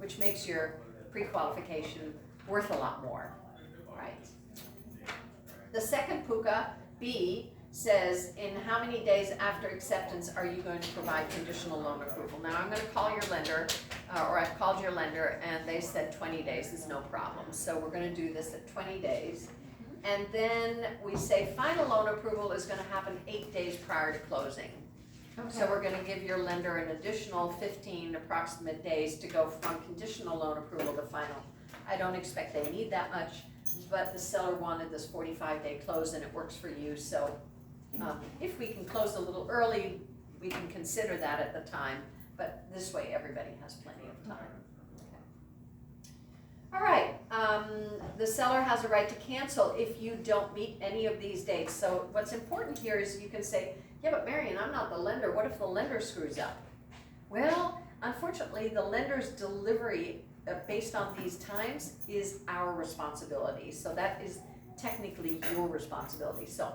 which makes your pre-qualification worth a lot more, right? The second PUCA, B, says in how many days after acceptance are you going to provide conditional loan approval? Now I'm going to call your lender, or I've called your lender, and they said 20 days is no problem. So we're going to do this at 20 days. And then we say final loan approval is going to happen 8 days prior to closing. Okay. So we're going to give your lender an additional 15 approximate days to go from conditional loan approval to final. I don't expect they need that much, but the seller wanted this 45-day close and it works for you. So if we can close a little early, we can consider that at the time, but this way everybody has plenty of time. Okay. All right, the seller has a right to cancel if you don't meet any of these dates. So what's important here is you can say, yeah, but Marion, I'm not the lender. What if the lender screws up? Well, unfortunately, the lender's delivery based on these times is our responsibility. So that is technically your responsibility. So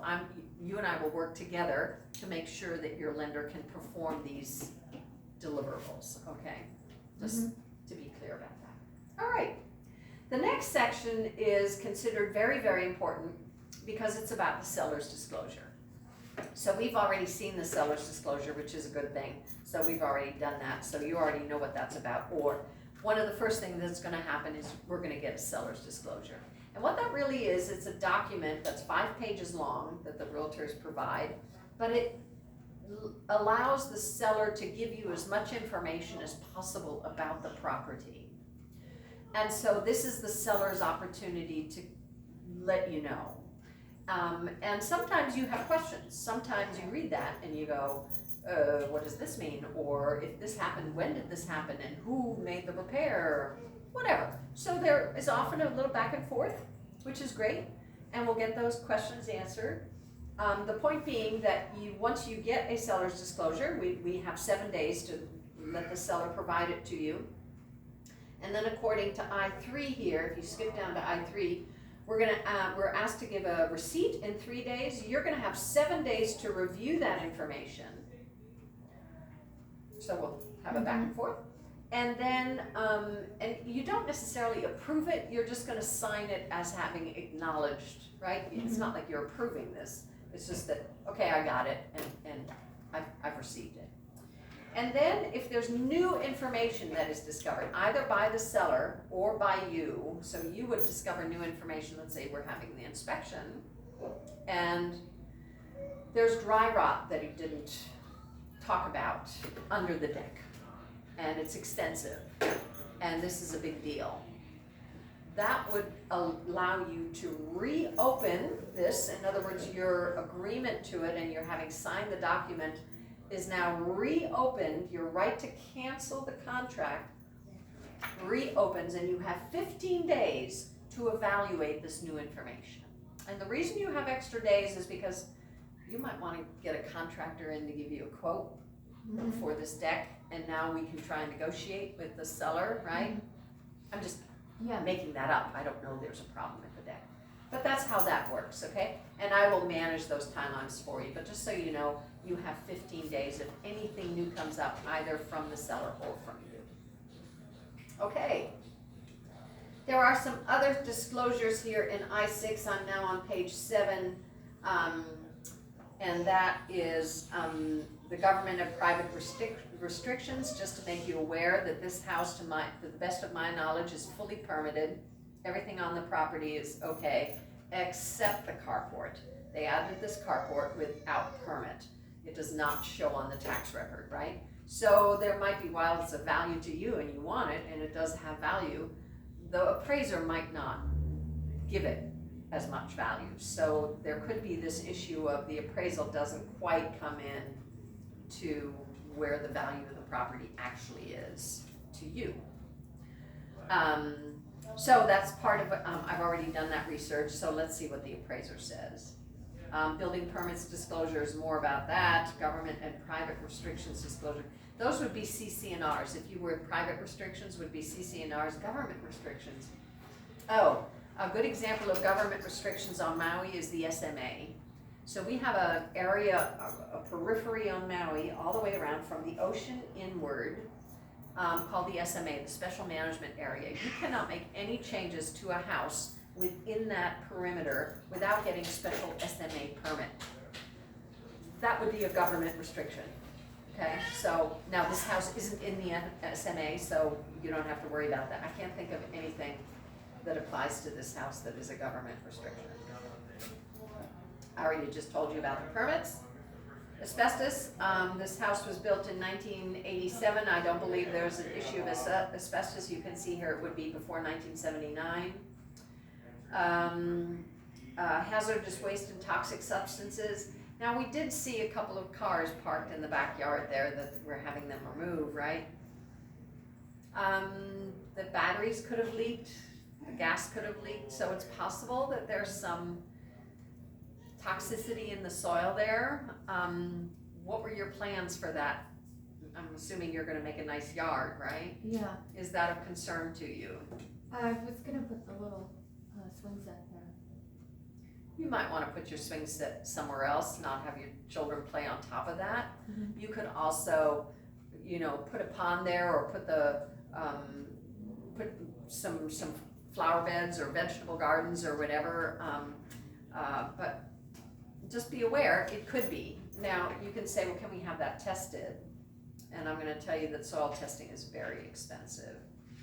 you and I will work together to make sure that your lender can perform these deliverables, okay? Just to be clear about that. All right. The next section is considered very, very important because it's about the seller's disclosure. So we've already seen the seller's disclosure, which is a good thing. So we've already done that. So you already know what that's about. Or one of the first things that's going to happen is we're going to get a seller's disclosure. And what that really is, it's a document that's 5 pages long that the realtors provide, but it allows the seller to give you as much information as possible about the property. And so this is the seller's opportunity to let you know. And sometimes you have questions. Sometimes you read that and you go, what does this mean? Or if this happened, when did this happen? And who made the repair? Whatever. So there is often a little back and forth, which is great. And we'll get those questions answered. The point being that once you get a seller's disclosure, we have 7 days to let the seller provide it to you. And then according to I-3 here, if you skip down to I-3, we're asked to give a receipt in 3 days. You're going to have 7 days to review that information. So we'll have a back and forth. And then, and you don't necessarily approve it, you're just going to sign it as having acknowledged, right? It's not like you're approving this. It's just that, okay, I got it, and I've received it. And then if there's new information that is discovered, either by the seller or by you, so you would discover new information, let's say we're having the inspection, and there's dry rot that he didn't talk about under the deck, and it's extensive, and this is a big deal. That would allow you to reopen this. In other words, your agreement to it and you're having signed the document is now reopened. Your right to cancel the contract reopens, and you have 15 days to evaluate this new information. And the reason you have extra days is because you might want to get a contractor in to give you a quote for this deck, and now we can try and negotiate with the seller, right? I'm just making that up. I don't know there's a problem with the deck. But that's how that works, okay? And I will manage those timelines for you. But just so you know, you have 15 days if anything new comes up, either from the seller or from you. Okay. There are some other disclosures here in I-6. I'm now on page 7. And that is the government and private restrictions, just to make you aware that this house, to the best of my knowledge, is fully permitted. Everything on the property is okay, except the carport. They added this carport without permit. It does not show on the tax record, right? So there might be, while it's of value to you and you want it, and it does have value, the appraiser might not give it as much value. So there could be this issue of the appraisal doesn't quite come in to where the value of the property actually is to you. So that's part of, I've already done that research, so let's see what the appraiser says. Building permits disclosure is more about that. Government and private restrictions disclosure. Those would be CC&Rs. If you were private restrictions, would be CC&Rs. Government restrictions. Oh, a good example of government restrictions on Maui is the SMA. So we have an area, a periphery on Maui, all the way around from the ocean inward called the SMA, the Special Management Area. You cannot make any changes to a house within that perimeter without getting a special SMA permit. That would be a government restriction, okay? So now this house isn't in the SMA, so you don't have to worry about that. I can't think of anything that applies to this house that is a government restriction. I already just told you about the permits. Asbestos, this house was built in 1987. I don't believe there's an issue of asbestos. You can see here it would be before 1979. Hazardous waste and toxic substances. Now we did see a couple of cars parked in the backyard there that we're having them remove, right? The batteries could have leaked, the gas could have leaked, so it's possible that there's some toxicity in the soil there. What were your plans for that? I'm assuming you're gonna make a nice yard, right? Yeah, Is that of concern to you? I was gonna put the little swing set there. You might wanna put your swing set somewhere else, not have your children play on top of that. Mhm. You could also, you know, put a pond there or put the, put some flower beds or vegetable gardens or whatever, but just be aware, it could be. Now, you can say, well, can we have that tested? And I'm gonna tell you that soil testing is very expensive.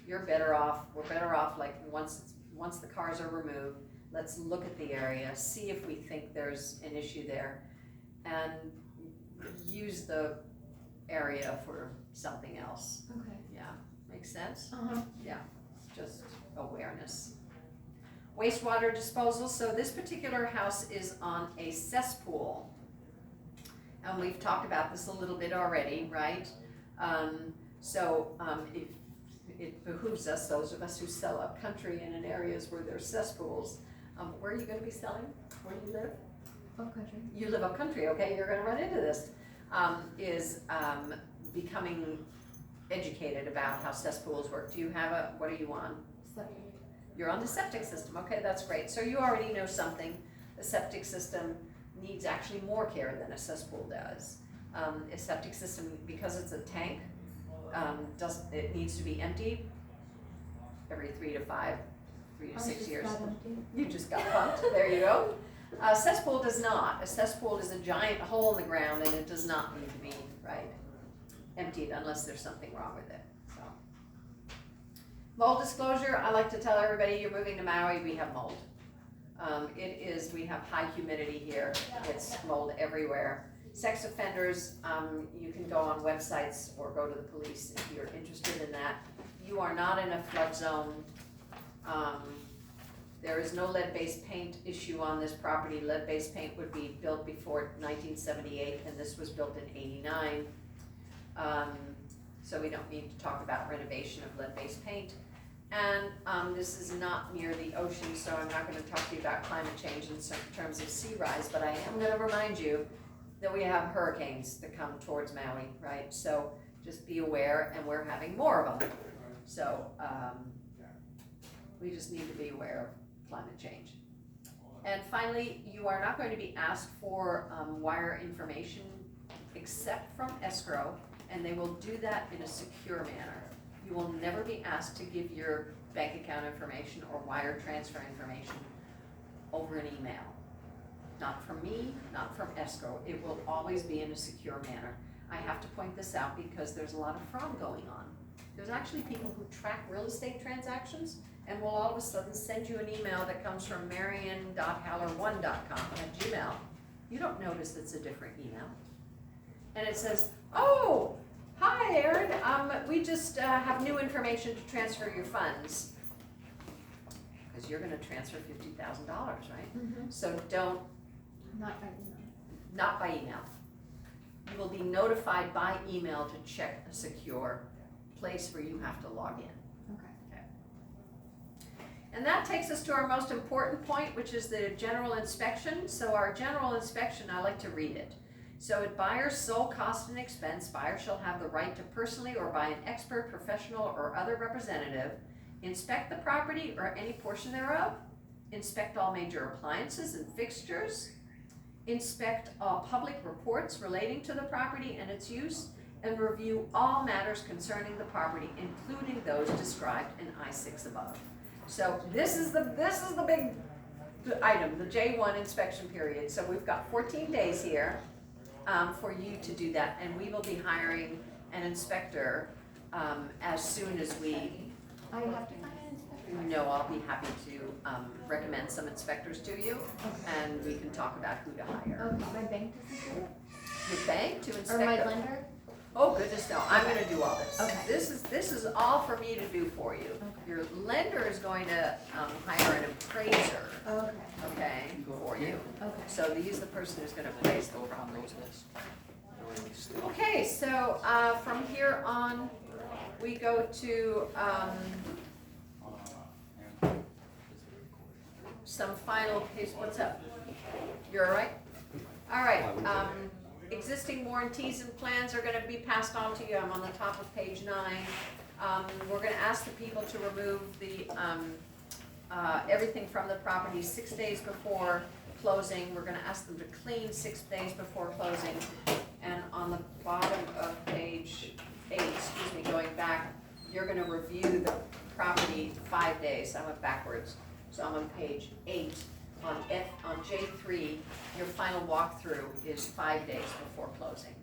You're better off, we're better off, like, once the cars are removed, let's look at the area, see if we think there's an issue there, and use the area for something else. Okay. Yeah, makes sense? Uh-huh. Yeah, just awareness. Wastewater disposal, so this particular house is on a cesspool. And we've talked about this a little bit already, right? It behooves us, those of us who sell up country and in areas where there's cesspools. Where are you gonna be selling? Where do you live? Up country. You live up country, okay, you're gonna run into this. Becoming educated about how cesspools work. Do you have what are you on? Septic. You're on the septic system, okay, that's great. So you already know something. The septic system needs actually more care than a cesspool does. A septic system, because it's a tank, it needs to be emptied every 3 to 6 years. You just got pumped, there you go. A cesspool does not. A cesspool is a giant hole in the ground and it does not need to be, right, emptied unless there's something wrong with it. So, mold disclosure, I like to tell everybody you're moving to Maui, we have mold. We have high humidity here, it's mold everywhere. Sex offenders, you can go on websites or go to the police if you're interested in that. You are not in a flood zone. There is no lead-based paint issue on this property. Lead-based paint would be built before 1978 and this was built in 89. So we don't need to talk about renovation of lead-based paint. And this is not near the ocean, so I'm not going to talk to you about climate change in terms of sea rise, but I am going to remind you that we have hurricanes that come towards Maui, right? So just be aware, and we're having more of them. So we just need to be aware of climate change. And finally, you are not going to be asked for wire information except from escrow, and they will do that in a secure manner. You will never be asked to give your bank account information or wire transfer information over an email. Not from me, not from escrow. It will always be in a secure manner. I have to point this out because there's a lot of fraud going on. There's actually people who track real estate transactions and will all of a sudden send you an email that comes from marion.haller1.com at Gmail. You don't notice it's a different email. And it says, oh, hi Aaron, we just have new information to transfer your funds. Because you're gonna transfer $50,000, right? Mm-hmm. So don't, Not by email. not by email. You will be notified by email to check a secure place where you have to log in. Okay. And that takes us to our most important point, which is the general inspection. So our general inspection, I like to read it. So at buyer's sole cost and expense, buyer shall have the right to personally or by an expert, professional, or other representative inspect the property or any portion thereof, inspect all major appliances and fixtures, inspect all public reports relating to the property and its use, and review all matters concerning the property, including those described in I-6 above. So this is the big item, the J1 inspection period. So we've got 14 days here for you to do that, and we will be hiring an inspector as soon as we. I have to find an inspector? No, I'll be happy to recommend some inspectors to you, and we can talk about who to hire. Okay, my bank doesn't do it? Your bank to inspect Or my them? lender? Oh, goodness, no, I'm gonna do all this. Okay. This is all for me to do for you. Okay. Your lender is going to hire an appraiser, Okay, okay, for you. okay. So he's the person who's gonna appraise the property. Okay, so from here on, we go to some final case. What's up? You're all right? All right, existing warranties and plans are gonna be passed on to you. I'm on the top of page 9. We're gonna ask the people to remove the, everything from the property 6 days before closing. We're gonna ask them to clean 6 days before closing. And on the bottom of page 8, going back, you're gonna review the property 5 days. I went backwards. So I'm on page 8. On J3, your final walkthrough is 5 days before closing.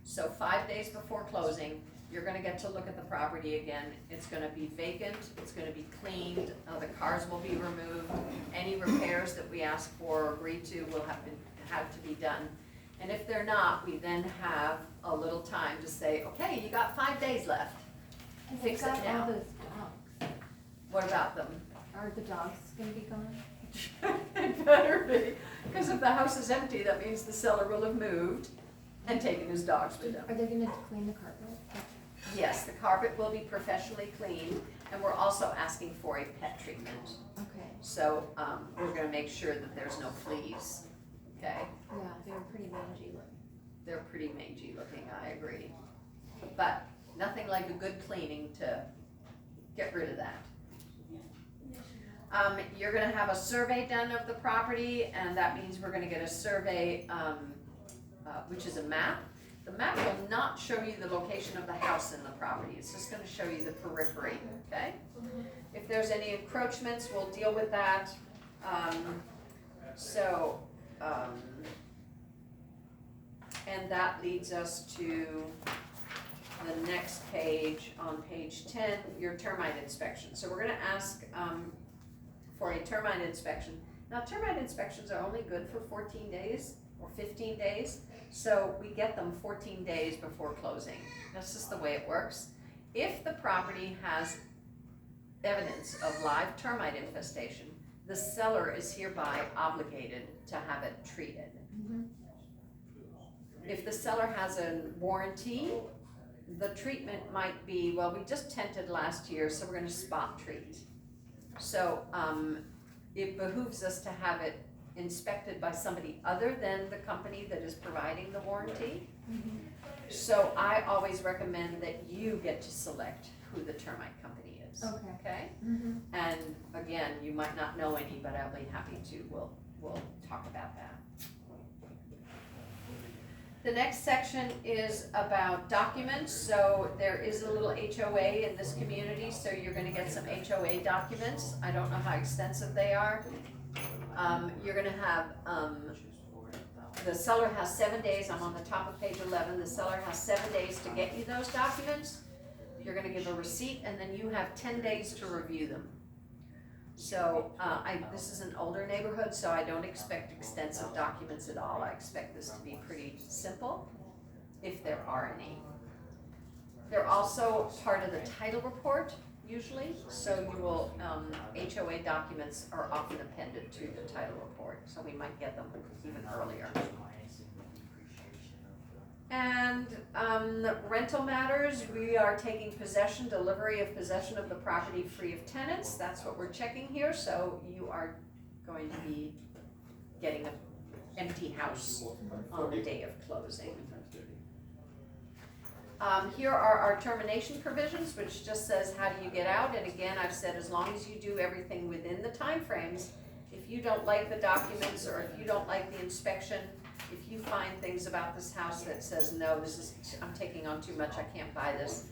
So 5 days before closing, you're gonna get to look at the property again. It's gonna be vacant, it's gonna be cleaned, the cars will be removed. Any repairs that we ask for or agree to will have to be done. And if they're not, we then have a little time to say, okay, you got 5 days left. Because Fix I've it got now. all those dogs. What about them? Are the dogs gonna be gone? It better be, because if the house is empty, that means the seller will have moved and taken his dogs with him. Are they gonna clean the carpet? Yes, the carpet will be professionally cleaned, and we're also asking for a pet treatment. Okay, So, we're gonna make sure that there's no fleas, okay? yeah, they were pretty mangy looking. They're pretty mangy looking, I agree. But nothing like a good cleaning to get rid of that. You're gonna have a survey done of the property, and that means we're gonna get a survey, which is a map. The map will not show you the location of the house in the property, it's just gonna show you the periphery, okay? If there's any encroachments, we'll deal with that. And that leads us to the next page, on page 10, your termite inspection. So we're gonna ask for a termite inspection. Now, termite inspections are only good for 14 days or 15 days, so we get them 14 days before closing. That's just the way it works. If the property has evidence of live termite infestation, the seller is hereby obligated to have it treated. If the seller has a warranty, the treatment might be, well, we just tented last year, so we're gonna spot treat. So it behooves us to have it inspected by somebody other than the company that is providing the warranty. So I always recommend that you get to select who the termite company is. Okay. Okay? And again, you might not know any, but I'll be happy to. We'll talk about that. The next section is about documents. So there is a little HOA in this community, so you're gonna get some HOA documents. I don't know how extensive they are. You're gonna have, the seller has 7 days, I'm on the top of page 11, the seller has 7 days to get you those documents. You're gonna give a receipt, and then you have 10 days to review them. So, this is an older neighborhood, so I don't expect extensive documents at all. I expect this to be pretty simple, if there are any. They're also part of the title report, usually, so you will, HOA documents are often appended to the title report, so we might get them even earlier. And rental matters, we are taking possession, delivery of possession of the property free of tenants. That's what we're checking here, so you are going to be getting an empty house on the day of closing. Here are our termination provisions, which just says how do you get out, and again, I've said as long as you do everything within the time frames. If you don't like the documents, or if you don't like the inspection, if you find things about this house that says, no, I'm taking on too much, I can't buy this.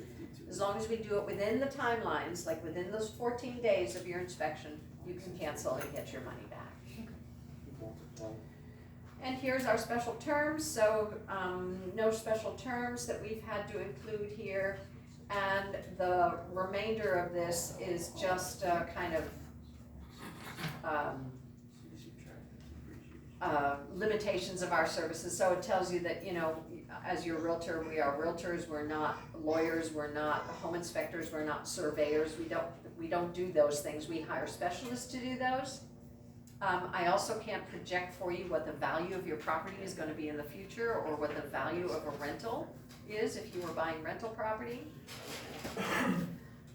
As long as we do it within the timelines, like within those 14 days of your inspection, you can cancel and get your money back. And here's our special terms, so no special terms that we've had to include here. And the remainder of this is just kind of limitations of our services. So it tells you that, you know, as your realtor, we are realtors, we're not lawyers, we're not home inspectors, we're not surveyors, we don't do those things. We hire specialists to do those. I also can't project for you what the value of your property is going to be in the future, or what the value of a rental is if you were buying rental property.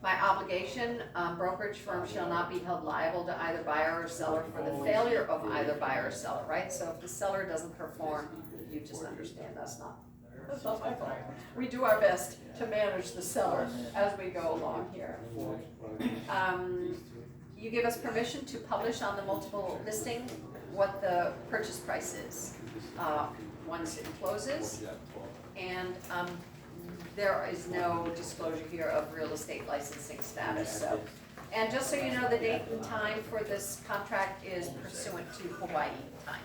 By obligation, brokerage firms shall not be held liable to either buyer or seller for the failure of either buyer or seller, right? So if the seller doesn't perform, you just understand that's not my fault. We do our best to manage the seller as we go along here. You give us permission to publish on the multiple listing what the purchase price is once it closes. And there is no disclosure here of real estate licensing status. So, and just so you know, the date and time for this contract is pursuant to Hawaii time.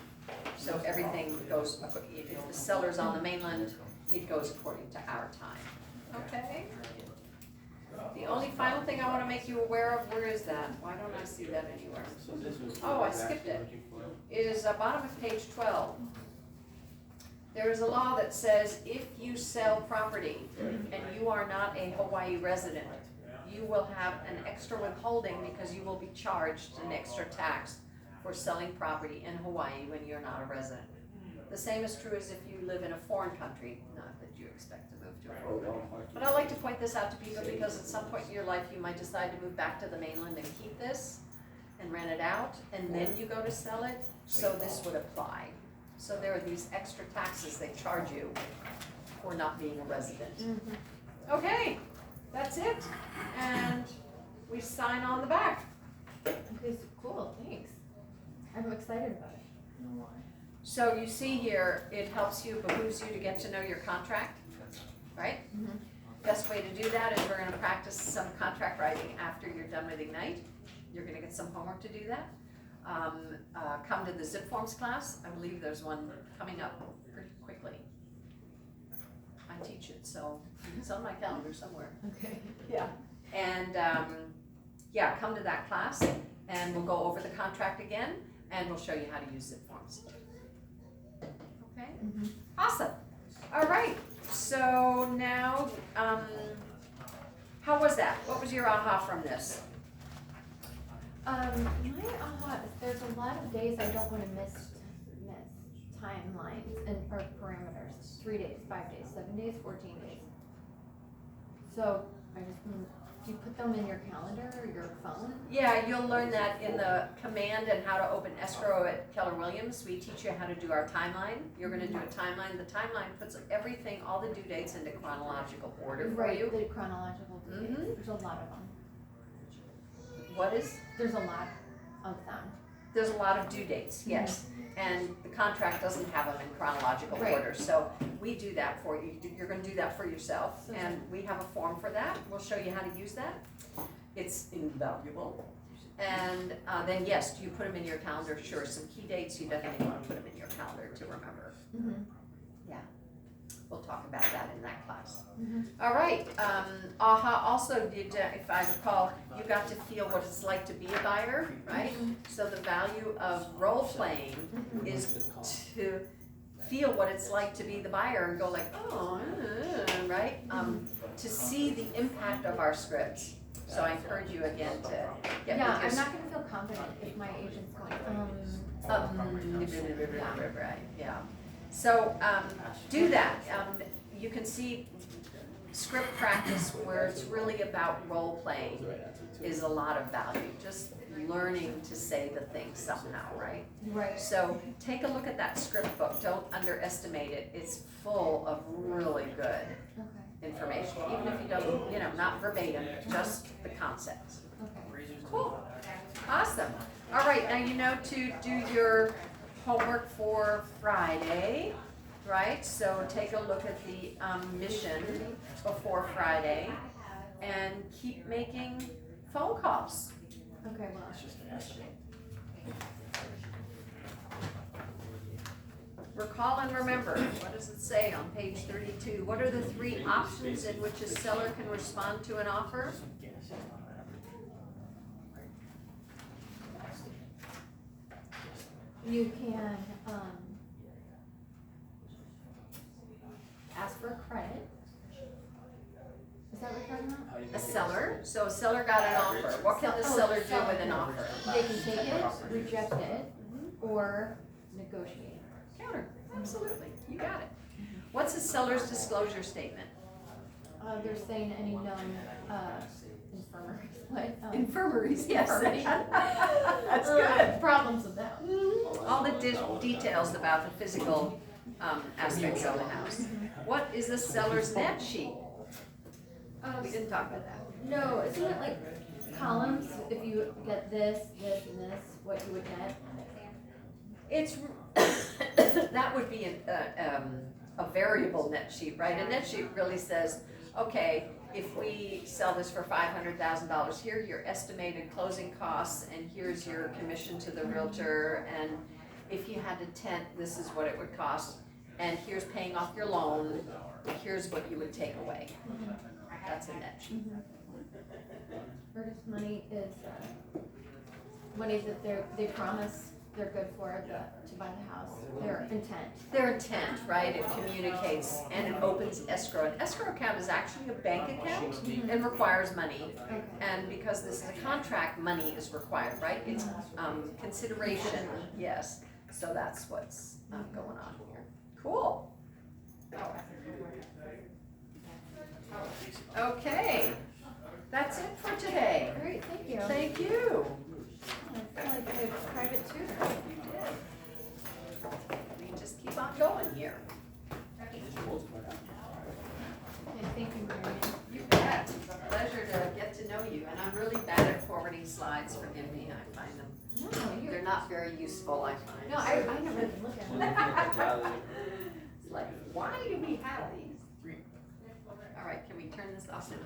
So everything goes, if the seller's on the mainland, it goes according to our time. Okay? The only final thing I want to make you aware of, where is that? Why don't I see that anywhere? Oh, I skipped it. Is bottom of page 12. There is a law that says if you sell property and you are not a Hawaii resident, you will have an extra withholding because you will be charged an extra tax for selling property in Hawaii when you're not a resident. The same is true as if you live in a foreign country, not that you expect to move to a foreign country. But I like to point this out to people because at some point in your life you might decide to move back to the mainland and keep this and rent it out, and then you go to sell it, so this would apply. So there are these extra taxes they charge you for not being a resident. Mm-hmm. Okay, that's it, and we sign on the back. Okay, so cool, thanks. I'm excited about it. So you see here, it helps you, behooves you to get to know your contract, right? Mm-hmm. Best way to do that is we're going to practice some contract writing after you're done with Ignite. You're going to get some homework to do that. Come to the zip forms class. I believe there's one coming up pretty quickly. I teach it, so it's on my calendar somewhere. Okay. Yeah. And yeah, come to that class and we'll go over the contract again and we'll show you how to use zip forms. Okay? Mm-hmm. Awesome. All right. So now, how was that? What was your aha from this? My aha is there's a lot of days I don't want to miss timelines and or parameters. 3 days, 5 days, 7 days, 14 days. So I just do you put them in your calendar or your phone? Yeah, you'll learn that in the command and how to open escrow at Keller Williams. We teach you how to do our timeline. You're going to do a timeline. The timeline puts everything, all the due dates into chronological order for right, you. The chronological due dates. There's a lot of them. What is? There's a lot of them. There's a lot of due dates, yes. And the contract doesn't have them in chronological order. So we do that for you. You're going to do that for yourself. And we have a form for that. We'll show you how to use that. It's invaluable. And then, yes, do you put them in your calendar? Sure. Some key dates, you definitely want to put them in your calendar to remember. Mm-hmm. Yeah. We'll talk about that in that class. Mm-hmm. All right. AHA also did, if I recall, you got to feel what it's like to be a buyer, right? Mm-hmm. So the value of role playing is to feel what it's like to be the buyer and go like, oh, right? To see the impact of our scripts. So I encourage you again to get with your... I'm not going to feel confident if my agent's going, right, yeah. So do that. You can see script practice where it's really about role playing is a lot of value. Just learning to say the thing somehow, right? Right. So take a look at that script book. Don't underestimate it. It's full of really good information. Even if you don't, not verbatim, just the concepts. Okay. Cool. Awesome. All right, now you know to do your homework for Friday, right? So take a look at the mission before Friday and keep making phone calls. Okay, well, Recall and remember, what does it say on page 32? What are the 3 options in which a seller can respond to an offer? you can, ask for credit. Is that what you're talking about? A seller, so a seller got an offer. What can the seller do with an offer? They can take it, reject it, or negotiate. Counter, absolutely, you got it. What's a seller's disclosure statement? They're saying any known, infirmaries, what? Infirmaries, yes. Infirmity. That's good. Problems with that. All the details about the physical aspects of the house. What is the seller's net sheet? We didn't talk about that. No, isn't it like columns? If you get this, this, and this, what you would get? It's, that would be a variable net sheet, right? A net sheet really says, okay, if we sell this for $500,000, here are your estimated closing costs, and here's your commission to the realtor, and if you had a tent, this is what it would cost, and here's paying off your loan, here's what you would take away. That's a net sheet. Purchase money is, money that they promise they're good for to buy the house, their intent. Their intent, right, it communicates, and it opens escrow. An escrow account is actually a bank account and requires money. Okay. And because this is a contract, money is required, right? It's consideration, yes. So that's what's going on here. Cool. Okay, that's it for today. Great, thank you. Thank you. I feel like I have a private tutor. You did. We just keep on going here. Okay, thank you, Marion. You bet. It's a pleasure to get to know you, and I'm really bad at forwarding slides, forgive me, I find them, No, they're not very useful, I find. No, I never even look at them. It's like, why do we have these? All right, can we turn this off now?